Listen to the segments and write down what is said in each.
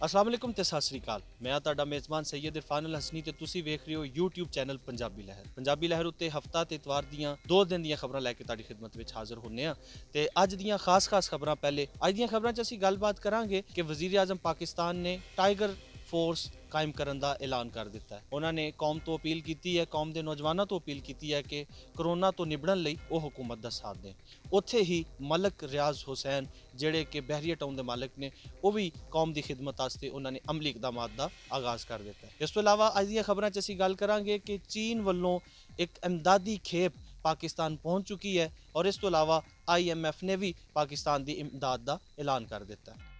अस्सलाम वालेकुम ते सत श्री अकाल। मैं तुहाडा मेज़बान सैयद इरफान अल हसनी ते तुसी वेख रहे हो YouTube चैनल पंजाबी लहर। पंजाबी लहर उत्ते हफ्ता ते इतवार दियां 2 दिन दियां खबरां लैके तुहाडी खिदमत विच हाज़र होने आ ते अज दियां खास खबरां पहले अज दियां खबरां च असीं गलबात करांगे कि वज़ीर आज़म पाकिस्तान ने टाइगर फोर्स कायम करन दा ऐलान कर दिता है। उन्होंने कौम तो अपील की है, कौम के नौजवानों तो अपील की है कि करोना तो निबड़न लई वो हुकूमत का साथ दें। उत्थे ही मलक रियाज हुसैन जिहड़े कि बहरिया टाउन के मालिक ने वो भी कौम की खिदमत वास्ते उन्होंने अमली इकदामात का आगाज़ कर दिता है। इस तो इलावा अज दी खबरां च असीं गल करांगे कि चीन वालों एक इमदादी खेप पाकिस्तान पहुँच चुकी है और इस तो इलावा IMF ने भी पाकिस्तान की इमदाद का ऐलान कर दिता है।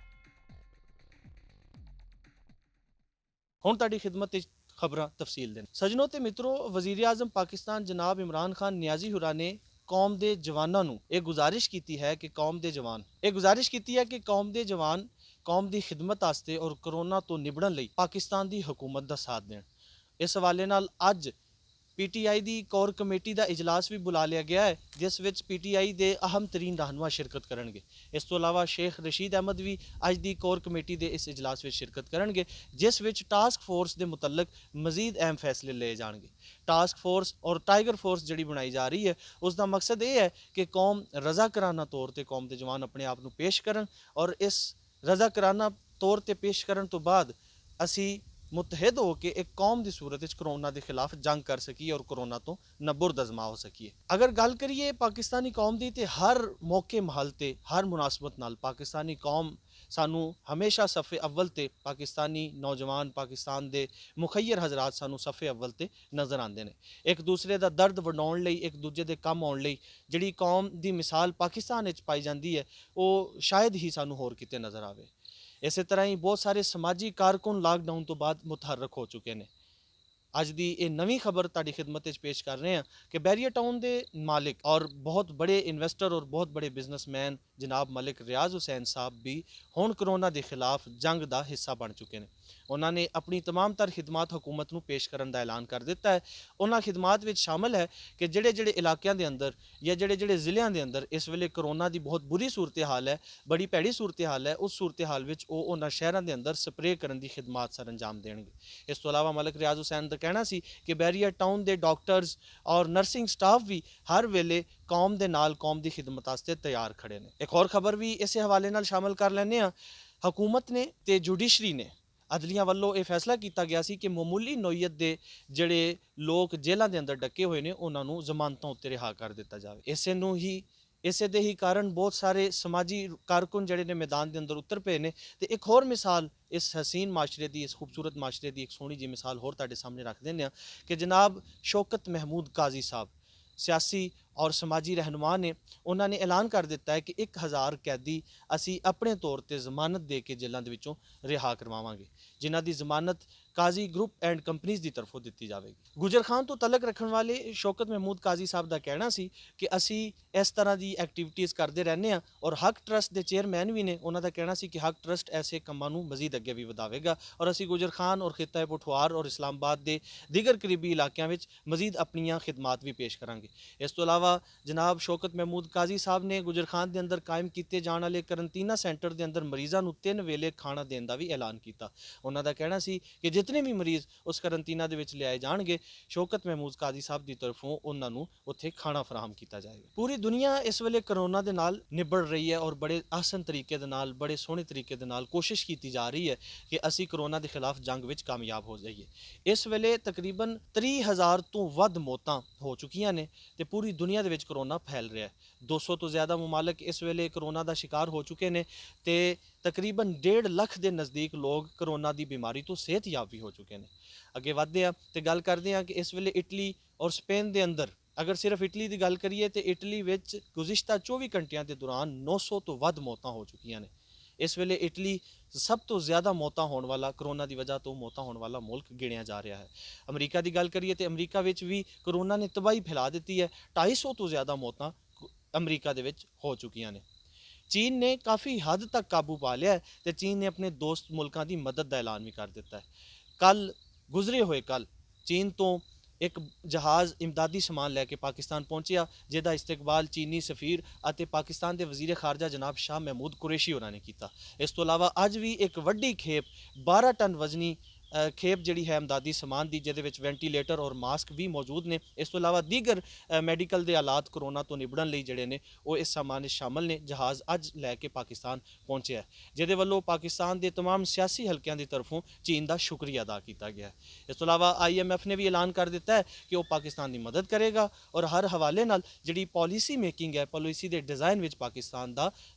हुण तुहाडी खिदमत विच खबरां तफसील दे सजनों ते मित्रों, वज़ीर आज़म पाकिस्तान जनाब इमरान खान नियाजी हुरा ने कौम के जवानों नूं एक गुजारिश की है कि कौम के जवान कौम के जवान कौम की खिदमत वास्ते और करोना तो निबड़न लई पाकिस्तान की हुकूमत का साथ देण। इस हवाले नाल अज PTI की कोर कमेटी का इजलास भी बुला लिया गया है, जिस विच PTI के अहम तरीन रहनुमा शिरकत करेंगे। इस तो इलावा शेख रशीद अहमद भी अज की कोर कमेटी के इस इजलास में शिरकत करेंगे, जिस विच टास्क फोर्स के मुतलक मजीद अहम फैसले लिए जाएंगे। टास्क फोर्स और टाइगर फोर्स जी बनाई जा रही है, उसका मकसद ये है कि कौम रजाकराना तौर पर कौम के जवान अपने आप को पेश करन और इस रजाकराना तौर पर पेश करन तो बाद असी मुतहद हो के एक कौम की सूरत करोना के खिलाफ जंग कर सकी और करोना तो नबुर्द अजमा हो सकी। अगर गल करिए पाकिस्तानी कौम की, तो हर मौके महल ते हर मुनासबत नाल पाकिस्तानी कौम सानू हमेशा सफ़े अव्वल ते पाकिस्तानी नौजवान पाकिस्तान के मुखैर हजरात सानू सफ़े अव्वल ते नज़र आते हैं। एक दूसरे का दर्द वंडाउण लई, एक दूजे के कम आउण लई जिहड़ी कौम की मिसाल पाकिस्तान पाई जाती है, वो शायद ही सानू होर किते नज़र आवे। इस तरह ही बहुत सारे समाजी कारकुन लॉकडाउन तो बाद मुतहरक हो चुके हैं। अज की ये नवी खबर तुहाडी खिदमत पेश कर रहे हैं कि बैरिया टाउन के मालिक और बहुत बड़े इन्वेस्टर और बहुत बड़े बिजनेसमैन जनाब मलिक रियाज हुसैन साहब भी हुण करोना के खिलाफ जंग का हिस्सा बन चुके हैं। उन्होंने अपनी तमाम तर खिदमात हुकूमत को पेश करने का ऐलान कर दिता है। उन्होंने खिदमात में शामिल है कि जोड़े जोड़े इलाकों के अंदर या जोड़े जोड़े ज़िलों के अंदर इस वेले करोना की बहुत बुरी सूरत हाल है, बड़ी भैड़ी सूरत हाल है, उस सूरत हाल में उन्होंने शहरों के अंदर स्प्रे करने की खिदमात सर अंजाम देंगे। इस तो इलावा मलिक रियाज हुसैन का कहना सी कि बैरिया टाउन के डॉक्टर्स और नर्सिंग स्टाफ भी हर वेले कौम के नाल कौम की खिदमत वास्ते तैयार खड़े हैं। एक और खबर भी इस हवाले नाल शामिल कर लैंदे हां। हुकूमत ने ते जुडिशरी ने अदलियां वालों यह फैसला किया गया सी कि मामूली नोयत के जोड़े लोग जेलों के अंदर डके हुए हैं उन्होंने जमानतों उत्ते रिहा कर दिता जाए। इसे दे ही कारण बहुत सारे समाजी कारकुन जोड़े ने मैदान के अंदर उतर पे ने। तो एक होर मिसाल इस हसीन माशरे की, इस खूबसूरत माशरे की एक सोहनी जी मिसाल होर तुहाडे सामने रख दें कि जनाब शौकत महमूद काजी साहब सियासी और समाजी रहनुमा ने उन्होंने ऐलान कर दिता है कि 1000 कैदी असी अपने तौर पर जमानत दे के जेलों के विचों रिहा करवावांगे, जिन्हां दी जमानत काजी ग्रुप एंड कंपनीज़ की तरफों दी जाएगी। गुजर खान तो तलक रखने वाले शौकत महमूद काजी साहब का कहना सी कि असी इस तरह की एक्टिविटीज़ करते रहने हैं और हक ट्रस्ट के चेयरमैन भी ने उन्होंने कहना सी कि हक ट्रस्ट ऐसे कामों को मजीद अगे भी वधावेगा और असी गुजर खान और खिता पुठवार और इस्लामाबाद के दीगर करीबी इलाकों में मजीद अपनियां खिदमात भी पेश करांगे। इस तो इलावा जनाब शौकत महमूद काजी साहब ने गुजर खान के अंदर कायम किए जाने वाले करंटीना सेंटर के अंदर मरीजों को 3 वेले खाना देने का भी ऐलान किया। उन्होंने कहना सी कि जितने भी मरीज उस करंटीना के लियाए जाएंगे शौकत महमूद काजी साहब की तरफों उन्होंने उत्थे खाना फराहम किया जाएगा। पूरी दुनिया इस वेले करोना के नाल निबड़ रही है और बड़े आसन तरीके दे नाल, बड़े सोहने तरीके दे नाल कोशिश की जा रही है कि असी करोना के खिलाफ जंग में कामयाब हो जाइए। इस वेले तकरीबन 30,000 तो वध मौतां हो चुकियां ने ते पूरी दुनिया दे विच करोना फैल रहा है। 200 तो ज़्यादा मुमालिक इस वेले करोना का शिकार हो चुके हैं तो तकरीबन 1.5 लाख के नज़दीक लोग करोना की बीमारी तो सेहतयाब भी हो चुके हैं। अगे वधदे हैं तो गल करते हैं कि इस वेले इटली और स्पेन के अंदर अगर सिर्फ इटली की गल करिए तो इटली विच गुज़िश्ता 24 घंटिया के दौरान 900 तो वध मौतां हो चुकियां ने। इस वेले इटली सब तो ज़्यादा मौतां होने वाला, करोना की वजह तो मौतां होने वाला मुल्क गिणिया जा रहा है। अमरीका की गल करिए तो अमरीका विच भी करोना ने तबाही फैला दी है। 250 तो ज़्यादा मौतां अमरीका दे विच हो चुकियां ने। चीन ने काफ़ी हद तक काबू पा लिया है तो चीन ने अपने दोस्त मुल्कों की मदद का ऐलान भी कर दिता है। कल गुजरे हुए कल चीन तो ਇੱਕ ਜਹਾਜ਼ ਇਮਦਾਦੀ ਸਮਾਨ ਲੈ ਕੇ ਪਾਕਿਸਤਾਨ ਪਹੁੰਚਿਆ, ਜਿਹਦਾ ਇਸਤਕਬਾਲ ਚੀਨੀ ਸਫੀਰ ਅਤੇ ਪਾਕਿਸਤਾਨ ਦੇ ਵਜ਼ੀਰ ਖਾਰਜਾ ਜਨਾਬ ਸ਼ਾਹ ਮਹਿਮੂਦ ਕੁਰੈਸ਼ੀ ਹੋਰਾਂ ਨੇ ਕੀਤਾ। ਇਸ ਤੋਂ ਇਲਾਵਾ ਅੱਜ ਵੀ ਇੱਕ ਵੱਡੀ ਖੇਪ 12 ਟਨ ਵਜ਼ਨੀ ਖੇਪ ਜਿਹੜੀ ਹੈ ਇਮਦਾਦੀ ਸਮਾਨ ਦੀ, ਜਿਹਦੇ ਵਿੱਚ ਵੈਂਟੀਲੇਟਰ ਔਰ ਮਾਸਕ ਵੀ ਮੌਜੂਦ ਨੇ। ਇਸ ਤੋਂ ਇਲਾਵਾ ਦੀਗਰ ਮੈਡੀਕਲ ਦੇ ਹਾਲਾਤ ਕਰੋਨਾ ਤੋਂ ਨਿਬੜਨ ਲਈ ਜਿਹੜੇ ਨੇ ਉਹ ਇਸ ਸਮਾਨ ਵਿੱਚ ਸ਼ਾਮਲ ਨੇ। ਜਹਾਜ਼ ਅੱਜ ਲੈ ਕੇ ਪਾਕਿਸਤਾਨ ਪਹੁੰਚਿਆ, ਜਿਹਦੇ ਵੱਲੋਂ ਪਾਕਿਸਤਾਨ ਦੇ तमाम ਸਿਆਸੀ ਹਲਕਿਆਂ ਦੀ ਤਰਫੋਂ ਚੀਨ ਦਾ ਸ਼ੁਕਰੀਆ ਅਦਾ ਕੀਤਾ ਗਿਆ। ਇਸ ਤੋਂ ਇਲਾਵਾ IMF ਨੇ ਵੀ ਐਲਾਨ ਕਰ ਦਿੱਤਾ ਹੈ ਕਿ ਉਹ ਪਾਕਿਸਤਾਨ ਦੀ ਮਦਦ ਕਰੇਗਾ ਔਰ ਹਰ ਹਵਾਲੇ ਨਾਲ ਜਿਹੜੀ ਪਾਲਿਸੀ ਮੇਕਿੰਗ ਹੈ, ਪਾਲਿਸੀ ਦੇ ਡਿਜ਼ਾਈਨ ਵਿੱਚ ਪਾਕਿਸਤਾਨ ਦਾ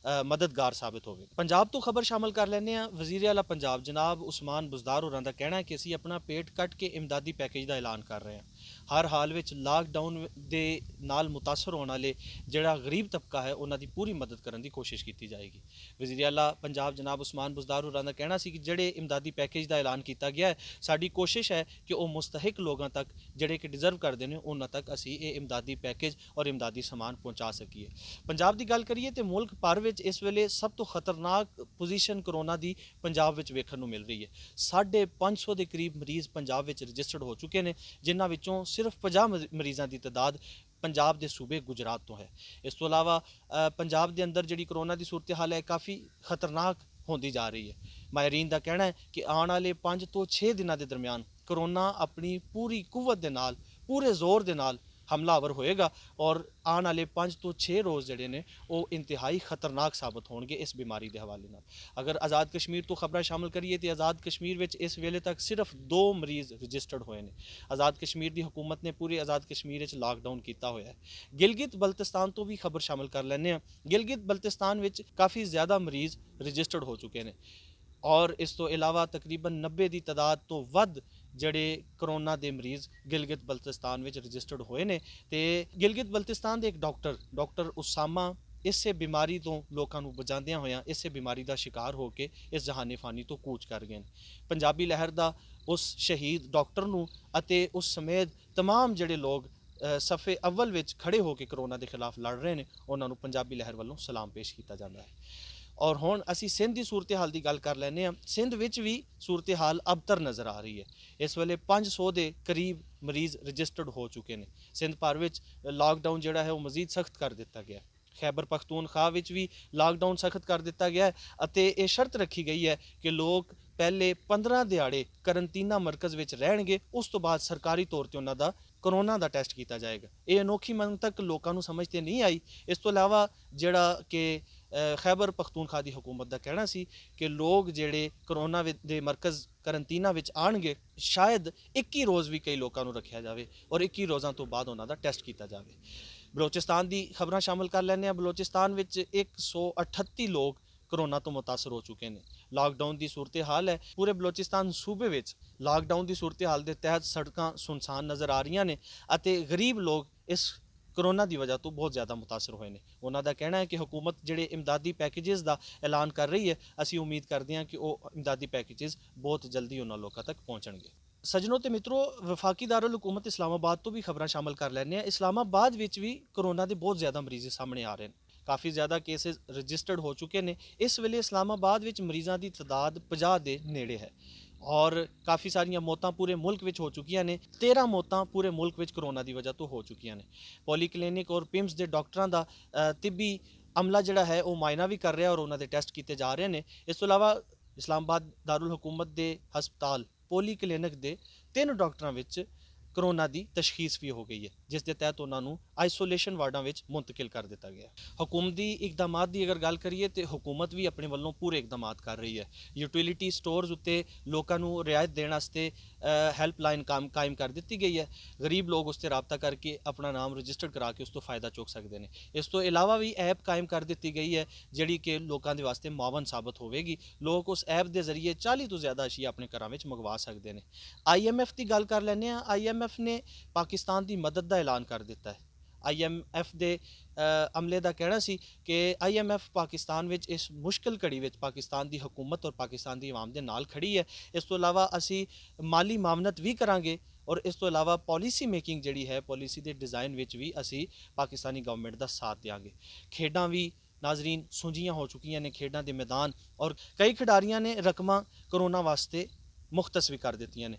ਮਦਦਗਾਰ ਸਾਬਤ ਹੋਵੇ। ਪੰਜਾਬ ਤੋਂ ਖਬਰ ਸ਼ਾਮਲ ਕਰ ਲੈਂਦੇ ਹਾਂ। ਵਜ਼ੀਰ ਆਲਾ ਪੰਜਾਬ ਜਨਾਬ ਉਸਮਾਨ ਬੁਜ਼ਦਾਰ ਹੋਰਾਂ ਦਾ ਕਹਿਣਾ ਹੈ ਕਿ ਅਸੀਂ ਆਪਣਾ ਪੇਟ ਕੱਟ ਕੇ ਇਮਦਾਦੀ ਪੈਕੇਜ ਦਾ ਐਲਾਨ ਕਰ ਰਹੇ ਹਾਂ। ਹਰ ਹਾਲ ਵਿੱਚ ਲਾਕਡਾਊਨ ਦੇ ਨਾਲ ਮੁਤਾਸਰ ਹੋਣ ਵਾਲੇ ਜਿਹੜਾ ਗਰੀਬ ਤਬਕਾ ਹੈ ਉਹਨਾਂ ਦੀ ਪੂਰੀ ਮਦਦ ਕਰਨ ਦੀ ਕੋਸ਼ਿਸ਼ ਕੀਤੀ ਜਾਏਗੀ। ਵਜ਼ੀਰ ਆਲਾ ਪੰਜਾਬ ਜਨਾਬ ਉਸਮਾਨ ਬੁਜ਼ਦਾਰ ਹੋਰਾਂ ਦਾ ਕਹਿਣਾ ਸੀ ਕਿ ਜਿਹੜੇ ਇਮਦਾਦੀ ਪੈਕੇਜ ਦਾ ਐਲਾਨ ਕੀਤਾ ਗਿਆ ਹੈ, ਸਾਡੀ ਕੋਸ਼ਿਸ਼ ਹੈ ਕਿ ਉਹ ਮੁਸਤਹਿਕ ਲੋਕਾਂ ਤੱਕ, ਜਿਹੜੇ ਕਿ ਡਿਜ਼ਰਵ ਕਰਦੇ ਨੇ, ਉਹਨਾਂ ਤੱਕ ਅਸੀਂ ਇਹ ਇਮਦਾਦੀ ਪੈਕੇਜ ਔਰ ਇਮਦਾਦੀ ਸਮਾਨ ਪਹੁੰਚਾ ਸਕੀਏ। ਪੰਜਾਬ ਦੀ ਗੱਲ ਕਰੀਏ ਤੇ ਮੁਲਕ ਭਰ ਵਿੱਚ ਇਸ ਵੇਲੇ ਸਭ ਤੋਂ ਖਤਰਨਾਕ ਪੋਜੀਸ਼ਨ ਕਰੋਨਾ ਦੀ ਪੰਜਾਬ ਵਿੱਚ ਵੇਖਣ ਨੂੰ ਮਿਲ ਰਹੀ ਹੈ। 550 ਦੇ ਕਰੀਬ ਮਰੀਜ਼ ਪੰਜਾਬ ਵਿੱਚ ਰਜਿਸਟਰਡ ਹੋ ਚੁੱਕੇ ਨੇ, ਜਿਨ੍ਹਾਂ ਵਿੱਚੋਂ ਸਿਰਫ 50 ਮਰੀਜ਼ਾਂ ਦੀ ਤਾਦਾਦ ਪੰਜਾਬ ਦੇ ਸੂਬੇ ਗੁਜਰਾਤ ਤੋਂ ਹੈ। ਇਸ ਤੋਂ ਇਲਾਵਾ ਪੰਜਾਬ ਦੇ ਅੰਦਰ ਜਿਹੜੀ ਕਰੋਨਾ ਦੀ ਸੂਰਤ ਹਾਲ ਹੈ ਕਾਫੀ ਖਤਰਨਾਕ ਹੁੰਦੀ ਜਾ ਰਹੀ ਹੈ। ਮਾਹਿਰੀਨ ਦਾ ਕਹਿਣਾ ਹੈ ਕਿ ਆਉਣ ਵਾਲੇ 5 ਤੋਂ 6 ਦਿਨਾਂ ਦੇ ਦਰਮਿਆਨ ਕਰੋਨਾ ਆਪਣੀ ਪੂਰੀ ਕੁਵਤ ਦੇ ਨਾਲ, ਪੂਰੇ ਜ਼ੋਰ ਦੇ ਨਾਲ ਹਮਲਾਵਰ ਹੋਏਗਾ ਔਰ ਆਉਣ ਵਾਲੇ 5 ਤੋਂ 6 ਰੋਜ਼ ਜਿਹੜੇ ਨੇ ਉਹ ਇੰਤਹਾਈ ਖਤਰਨਾਕ ਸਾਬਤ ਹੋਣਗੇ ਇਸ ਬਿਮਾਰੀ ਦੇ ਹਵਾਲੇ ਨਾਲ। ਅਗਰ ਆਜ਼ਾਦ ਕਸ਼ਮੀਰ ਤੋਂ ਖਬਰਾਂ ਸ਼ਾਮਲ ਕਰੀਏ ਤੇ ਆਜ਼ਾਦ ਕਸ਼ਮੀਰ ਵਿੱਚ ਇਸ ਵੇਲੇ ਤੱਕ ਸਿਰਫ 2 ਮਰੀਜ਼ ਰਜਿਸਟਰਡ ਹੋਏ ਨੇ। ਆਜ਼ਾਦ ਕਸ਼ਮੀਰ ਦੀ ਹਕੂਮਤ ਨੇ ਪੂਰੇ ਆਜ਼ਾਦ ਕਸ਼ਮੀਰ ਵਿੱਚ ਲਾਕਡਾਊਨ ਕੀਤਾ ਹੋਇਆ ਹੈ। ਗਿਲਗਿਤ ਬਲਤਿਸਤਾਨ ਤੋਂ ਵੀ ਖਬਰ ਸ਼ਾਮਲ ਕਰ ਲੈਂਦੇ ਹਾਂ। ਗਿਲਗਿਤ ਬਲਤਿਸਤਾਨ ਵਿੱਚ ਕਾਫੀ ਜ਼ਿਆਦਾ ਮਰੀਜ਼ ਰਜਿਸਟਰਡ ਹੋ ਚੁੱਕੇ ਨੇ ਔਰ ਇਸ ਤੋਂ ਇਲਾਵਾ ਤਕਰੀਬਨ 90 ਦੀ ਤਾਦਾਦ ਤੋਂ ਵੱਧ ਜਿਹੜੇ ਕਰੋਨਾ ਦੇ ਮਰੀਜ਼ ਗਿਲਗਿਤ ਬਲਤਿਸਤਾਨ ਵਿੱਚ ਰਜਿਸਟਰਡ ਹੋਏ ਨੇ। ਤੇ ਗਿਲਗਿਤ ਬਲਤਿਸਤਾਨ ਦੇ ਇੱਕ ਡਾਕਟਰ ਉਸਾਮਾ ਇਸੇ ਬਿਮਾਰੀ ਤੋਂ ਲੋਕਾਂ ਨੂੰ ਬਚਾਉਂਦਿਆਂ ਹੋਇਆਂ ਇਸੇ ਬਿਮਾਰੀ ਦਾ ਸ਼ਿਕਾਰ ਹੋ ਕੇ ਇਸ ਜਹਾਨੇ ਫਾਨੀ ਤੋਂ ਕੂਚ ਕਰ ਗਏ ਨੇ। ਪੰਜਾਬੀ ਲਹਿਰ ਦਾ ਉਸ ਸ਼ਹੀਦ ਡਾਕਟਰ ਨੂੰ ਅਤੇ ਉਸ ਸਮੇਤ तमाम ਜਿਹੜੇ ਲੋਕ ਸਫੇ ਅਵਲ ਵਿੱਚ ਖੜੇ ਹੋ ਕੇ ਕਰੋਨਾ ਦੇ ਖਿਲਾਫ ਲੜ ਰਹੇ ਨੇ, ਉਹਨਾਂ ਨੂੰ ਪੰਜਾਬੀ ਲਹਿਰ ਵੱਲੋਂ ਸਲਾਮ ਪੇਸ਼ ਕੀਤਾ ਜਾਂਦਾ ਹੈ। ਔਰ ਹੁਣ ਅਸੀਂ ਸਿੰਧ ਦੀ ਸੂਰਤ ਹਾਲ ਦੀ ਗੱਲ ਕਰ ਲੈਂਦੇ ਹਾਂ। ਸਿੰਧ ਵਿੱਚ ਵੀ ਸੂਰਤ ਹਾਲ ਅਬਤਰ ਨਜ਼ਰ ਆ ਰਹੀ ਹੈ। ਇਸ ਵੇਲੇ 500 ਦੇ ਕਰੀਬ ਮਰੀਜ਼ ਰਜਿਸਟਰਡ ਹੋ ਚੁੱਕੇ ਨੇ। ਸਿੰਧ ਭਰ ਵਿੱਚ ਲਾਕਡਾਊਨ ਜਿਹੜਾ ਹੈ ਉਹ ਮਜ਼ੀਦ ਸਖਤ ਕਰ ਦਿੱਤਾ ਗਿਆ। ਖੈਬਰ ਪਖਤੂਨਖਵਾ ਵਿੱਚ ਵੀ ਲਾਕਡਾਊਨ ਸਖਤ ਕਰ ਦਿੱਤਾ ਗਿਆ ਹੈ ਅਤੇ ਇਹ ਸ਼ਰਤ ਰੱਖੀ ਗਈ ਹੈ ਕਿ ਲੋਕ ਪਹਿਲੇ 15 ਦਿਹਾੜੇ ਕਰੰਟੀਨਾ ਮਰਕਜ਼ ਵਿੱਚ ਰਹਿਣਗੇ, ਉਸ ਤੋਂ ਬਾਅਦ ਸਰਕਾਰੀ ਤੌਰ ਤੇ ਉਹਨਾਂ ਦਾ ਕਰੋਨਾ ਦਾ ਟੈਸਟ ਕੀਤਾ ਜਾਏਗਾ। ਇਹ ਅਨੋਖੀ ਮੰਤਕ ਲੋਕਾਂ ਨੂੰ ਸਮਝ ਤੇ ਨਹੀਂ ਆਈ। ਇਸ ਤੋਂ ਇਲਾਵਾ ਜਿਹੜਾ ਕਿ ਖੈਬਰ ਪਖਤੂਨਖਵਾ ਦੀ ਹਕੂਮਤ ਦਾ ਕਹਿਣਾ ਸੀ ਕਿ ਲੋਕ ਜਿਹੜੇ ਕਰੋਨਾ ਦੇ ਮਰਕਜ਼ ਕਰੰਟੀਨਾ ਵਿੱਚ ਆਣਗੇ, ਸ਼ਾਇਦ 21 ਰੋਜ਼ ਵੀ ਕਈ ਲੋਕਾਂ ਨੂੰ ਰੱਖਿਆ ਜਾਵੇ ਔਰ 21 ਰੋਜ਼ਾਂ ਤੋਂ ਬਾਅਦ ਉਹਨਾਂ ਦਾ ਟੈਸਟ ਕੀਤਾ ਜਾਵੇ। ਬਲੋਚਿਸਤਾਨ ਦੀ ਖਬਰਾਂ ਸ਼ਾਮਲ ਕਰ ਲੈਂਦੇ ਹਾਂ। ਬਲੋਚਿਸਤਾਨ ਵਿੱਚ 138 ਲੋਕ ਕਰੋਨਾ ਤੋਂ ਮੁਤਾਸਰ ਹੋ ਚੁੱਕੇ ਨੇ। ਲਾਕਡਾਊਨ ਦੀ ਸੂਰਤ ਹਾਲ ਹੈ ਪੂਰੇ ਬਲੋਚਿਸਤਾਨ ਸੂਬੇ ਵਿੱਚ। ਲਾਕਡਾਊਨ ਦੀ ਸੂਰਤ ਹਾਲ ਦੇ ਤਹਿਤ ਸੜਕਾਂ ਸੁਨਸਾਨ ਨਜ਼ਰ ਆ ਰਹੀਆਂ ਨੇ ਅਤੇ ਗਰੀਬ ਲੋਕ ਇਸ ਕਰੋਨਾ ਦੀ ਵਜ੍ਹਾ ਤੋਂ ਬਹੁਤ ਜ਼ਿਆਦਾ ਮੁਤਾਸਰ ਹੋਏ ਨੇ। ਉਹਨਾਂ ਦਾ ਕਹਿਣਾ ਹੈ ਕਿ ਹੁਕੂਮਤ ਜਿਹੜੇ ਇਮਦਾਦੀ ਪੈਕੇजेस ਦਾ ਐਲਾਨ ਕਰ ਰਹੀ ਹੈ, ਅਸੀਂ ਉਮੀਦ ਕਰਦੇ ਹਾਂ ਕਿ ਉਹ ਇਮਦਾਦੀ ਪੈਕੇजेस ਬਹੁਤ ਜਲਦੀ ਉਹਨਾਂ ਲੋਕਾਂ ਤੱਕ ਪਹੁੰਚਣਗੇ। ਸਜਣੋ ਤੇ ਮਿੱਤਰੋ, ਵਫਾਕੀ ਦਾਰੁਲ ਹੁਕੂਮਤ ਇਸਲਾਮਾਬਾਦ ਤੋਂ ਵੀ ਖਬਰਾਂ ਸ਼ਾਮਲ ਕਰ ਲੈਂਦੇ ਹਾਂ। ਇਸਲਾਮਾਬਾਦ ਵਿੱਚ ਵੀ ਕਰੋਨਾ ਦੇ ਬਹੁਤ ਜ਼ਿਆਦਾ ਮਰੀਜ਼ ਸਾਹਮਣੇ ਆ ਰਹੇ ਨੇ। ਕਾਫੀ ਜ਼ਿਆਦਾ ਕੇਸਿਸ ਰਜਿਸਟਰਡ ਹੋ ਚੁੱਕੇ ਨੇ। ਇਸ ਵੇਲੇ ਇਸਲਾਮਾਬਾਦ ਵਿੱਚ ਮਰੀਜ਼ਾਂ ਦੀ ਤਾਦਾਦ 50 ਦੇ ਨੇੜੇ ਹੈ ਔਰ ਕਾਫੀ ਸਾਰੀਆਂ ਮੌਤਾਂ ਪੂਰੇ ਮੁਲਕ ਵਿੱਚ ਹੋ ਚੁੱਕੀਆਂ ਨੇ। 13 ਮੌਤਾਂ ਪੂਰੇ ਮੁਲਕ ਵਿੱਚ ਕਰੋਨਾ ਦੀ ਵਜ੍ਹਾ ਤੋਂ ਹੋ ਚੁੱਕੀਆਂ ਨੇ। ਪੋਲੀ ਕਲੀਨਿਕ ਔਰ ਪਿਮਸ ਦੇ ਡਾਕਟਰਾਂ ਦਾ ਤਿੱਬੀ ਅਮਲਾ ਜਿਹੜਾ ਹੈ ਉਹ ਮਾਇਨਾ ਵੀ ਕਰ ਰਿਹਾ ਔਰ ਉਹਨਾਂ ਦੇ ਟੈਸਟ ਕੀਤੇ ਜਾ ਰਹੇ ਨੇ। ਇਸ ਤੋਂ ਇਲਾਵਾ ਇਸਲਾਮਾਬਾਦ ਦਾਰੁਲ ਹੁਕੂਮਤ ਦੇ ਹਸਪਤਾਲ ਪੋਲੀ ਕਲੀਨਿਕ ਦੇ 3 ਡਾਕਟਰਾਂ ਵਿੱਚ ਕਰੋਨਾ ਦੀ ਤਸ਼ਖੀਸ ਵੀ ਹੋ ਗਈ ਹੈ, ਜਿਸ ਦੇ ਤਹਿਤ ਉਹਨਾਂ ਨੂੰ ਆਈਸੋਲੇਸ਼ਨ ਵਾਰਡਾਂ ਵਿੱਚ ਮੁੰਤਕਿਲ ਕਰ ਦਿੱਤਾ ਗਿਆ। ਹੁਕੂਮਤ ਦੀ ਇਕਦਾਮਾਤ ਦੀ ਅਗਰ ਗੱਲ ਕਰੀਏ ਤੇ ਹੁਕੂਮਤ ਵੀ ਆਪਣੇ ਵੱਲੋਂ ਪੂਰੇ ਇਕਦਾਮਾਤ ਕਰ ਰਹੀ ਹੈ। ਯੂਟਿਲਿਟੀ ਸਟੋਰਸ ਉੱਤੇ ਲੋਕਾਂ ਨੂੰ ਰਿਆਇਤ ਦੇਣ ਵਾਸਤੇ ਹੈਲਪਲਾਈਨ ਕਾਇਮ ਕਰ ਦਿੱਤੀ ਗਈ ਹੈ। ਗਰੀਬ ਲੋਕ ਉਸ 'ਤੇ ਰਾਬਤਾ ਕਰਕੇ ਆਪਣਾ ਨਾਮ ਰਜਿਸਟਰ ਕਰਾ ਕੇ ਉਸ ਤੋਂ ਫਾਇਦਾ ਚੁੱਕ ਸਕਦੇ ਨੇ। ਇਸ ਤੋਂ ਇਲਾਵਾ ਵੀ ਐਪ ਕਾਇਮ ਕਰ ਦਿੱਤੀ ਗਈ ਹੈ ਜਿਹੜੀ ਕਿ ਲੋਕਾਂ ਦੇ ਵਾਸਤੇ ਮੁਆਵਨ ਸਾਬਤ ਹੋਵੇਗੀ। ਲੋਕ ਉਸ ਐਪ ਦੇ ਜ਼ਰੀਏ 40 ਤੋਂ ਜ਼ਿਆਦਾ ਅਸ਼ੀਆ ਆਪਣੇ ਘਰਾਂ ਵਿੱਚ ਮੰਗਵਾ ਸਕਦੇ ਨੇ। IMF ਦੀ ਗੱਲ ਕਰ ਲੈਂਦੇ ਹਾਂ। IMF ਨੇ ਪਾਕਿਸਤਾਨ ਦੀ ਮਦਦ ਦਾ ਐਲਾਨ ਕਰ ਦਿੱਤਾ ਹੈ। IMF ਦੇ ਅਮਲੇ ਦਾ ਕਹਿਣਾ ਸੀ ਕਿ IMF ਪਾਕਿਸਤਾਨ ਵਿੱਚ ਇਸ ਮੁਸ਼ਕਿਲ ਘੜੀ ਵਿੱਚ ਪਾਕਿਸਤਾਨ ਦੀ ਹਕੂਮਤ ਔਰ ਪਾਕਿਸਤਾਨ ਦੀ ਆਵਾਮ ਦੇ ਨਾਲ ਖੜੀ ਹੈ। ਇਸ ਤੋਂ ਇਲਾਵਾ ਅਸੀਂ ਮਾਲੀ ਮਾਮਨਤ ਵੀ ਕਰਾਂਗੇ ਔਰ ਇਸ ਤੋਂ ਇਲਾਵਾ ਪਾਲਿਸੀ ਮੇਕਿੰਗ ਜਿਹੜੀ ਹੈ, ਪਾਲਿਸੀ ਦੇ ਡਿਜ਼ਾਈਨ ਵਿੱਚ ਵੀ ਅਸੀਂ ਪਾਕਿਸਤਾਨੀ ਗਵਰਨਮੈਂਟ ਦਾ ਸਾਥ ਦਿਆਂਗੇ। ਖੇਡਾਂ ਵੀ ਨਾਜ਼ਰੀਨ ਸੁੰਜੀਆਂ ਹੋ ਚੁੱਕੀਆਂ ਨੇ, ਖੇਡਾਂ ਦੇ ਮੈਦਾਨ, ਔਰ ਕਈ ਖਿਡਾਰੀਆਂ ਨੇ ਰਕਮਾਂ ਕਰੋਨਾ ਵਾਸਤੇ ਮੁਖਤਸ ਵੀ ਕਰ ਦਿੱਤੀਆਂ ਨੇ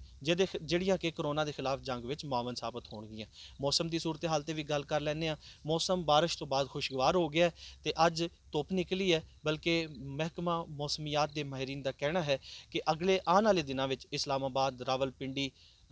ਜਿਹੜੀਆਂ ਕਿ ਕਰੋਨਾ ਦੇ ਖਿਲਾਫ ਜੰਗ ਵਿੱਚ ਮਾਵਨ ਸਾਬਤ ਹੋਣਗੀਆਂ। ਮੌਸਮ ਦੀ ਸੂਰਤ ਹਾਲ ਤੇ ਵੀ ਗੱਲ ਕਰ ਲੈਂਦੇ ਹਾਂ। ਮੌਸਮ ਬਾਰਿਸ਼ ਤੋਂ ਬਾਅਦ ਖੁਸ਼ਗਵਾਰ ਹੋ ਗਿਆ ਤੇ ਅੱਜ ਧੁੱਪ ਨਿਕਲੀ ਹੈ, ਬਲਕਿ ਮਹਿਕਮਾ ਮੌਸਮੀਆਤ ਦੇ ਮਾਹਿਰੀਨ ਦਾ ਕਹਿਣਾ ਹੈ ਕਿ ਅਗਲੇ ਆਉਣ ਵਾਲੇ ਦਿਨਾਂ ਵਿੱਚ ਇਸਲਾਮਾਬਾਦ, ਰਾਵਲਪਿੰਡੀ,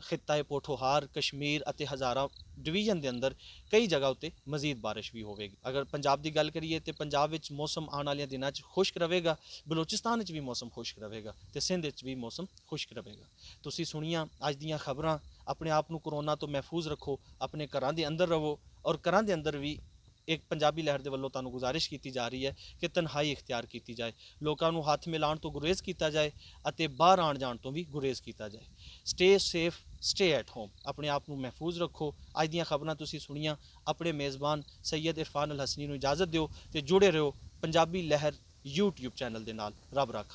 ਖਿੱਤਾ ਪੋਠੋਹਾਰ, ਕਸ਼ਮੀਰ ਅਤੇ ਹਜ਼ਾਰਾ ਡਿਵੀਜ਼ਨ ਦੇ ਅੰਦਰ ਕਈ ਜਗ੍ਹਾ ਉੱਤੇ ਮਜ਼ੀਦ ਬਾਰਿਸ਼ ਵੀ ਹੋਵੇਗੀ। ਅਗਰ ਪੰਜਾਬ ਦੀ ਗੱਲ ਕਰੀਏ ਤੇ ਪੰਜਾਬ ਵਿੱਚ ਮੌਸਮ ਆਉਣ ਵਾਲੇ ਦਿਨਾਂ 'ਚ ਖੁਸ਼ਕ ਰਹੇਗਾ, ਬਲੋਚਿਸਤਾਨ ਵਿੱਚ ਵੀ ਮੌਸਮ ਖੁਸ਼ਕ ਰਹੇਗਾ ਤੇ ਸਿੰਧ ਵਿੱਚ ਵੀ ਮੌਸਮ ਖੁਸ਼ਕ ਰਹੇਗਾ। ਤੁਸੀਂ ਸੁਣੀਆਂ ਅੱਜ ਦੀਆਂ ਖਬਰਾਂ। ਆਪਣੇ ਆਪ ਨੂੰ ਕਰੋਨਾ ਤੋਂ ਮਹਿਫੂਜ਼ ਰੱਖੋ, ਆਪਣੇ ਘਰਾਂ ਦੇ ਅੰਦਰ ਰਹੋ ਔਰ ਘਰਾਂ ਦੇ ਅੰਦਰ ਵੀ ਇੱਕ ਪੰਜਾਬੀ ਲਹਿਰ ਦੇ ਵੱਲੋਂ ਤੁਹਾਨੂੰ ਗੁਜ਼ਾਰਿਸ਼ ਕੀਤੀ ਜਾ ਰਹੀ ਹੈ ਕਿ ਤਨਹਾਈ ਇਖਤਿਆਰ ਕੀਤੀ ਜਾਏ, ਲੋਕਾਂ ਨੂੰ ਹੱਥ ਮਿਲਾਉਣ ਤੋਂ ਗੁਰੇਜ਼ ਕੀਤਾ ਜਾਏ ਅਤੇ ਬਾਹਰ ਆਉਣ ਜਾਣ ਤੋਂ ਵੀ ਗੁਰੇਜ਼ ਕੀਤਾ ਜਾਏ। Stay safe, stay at home. ਆਪਣੇ ਆਪ ਨੂੰ ਮਹਿਫੂਜ਼ ਰੱਖੋ। ਅੱਜ ਦੀਆਂ ਖਬਰਾਂ ਤੁਸੀਂ ਸੁਣੀਆਂ। ਆਪਣੇ ਮੇਜ਼ਬਾਨ ਸੈਯਦ ਇਰਫਾਨ ਅਲ ਹਸਨੀ ਨੂੰ ਇਜਾਜ਼ਤ ਦਿਓ ਤੇ ਜੁੜੇ ਰਹੋ ਪੰਜਾਬੀ ਲਹਿਰ YouTube ਚੈਨਲ ਦੇ ਨਾਲ। ਰੱਬ ਰਾਖਾ।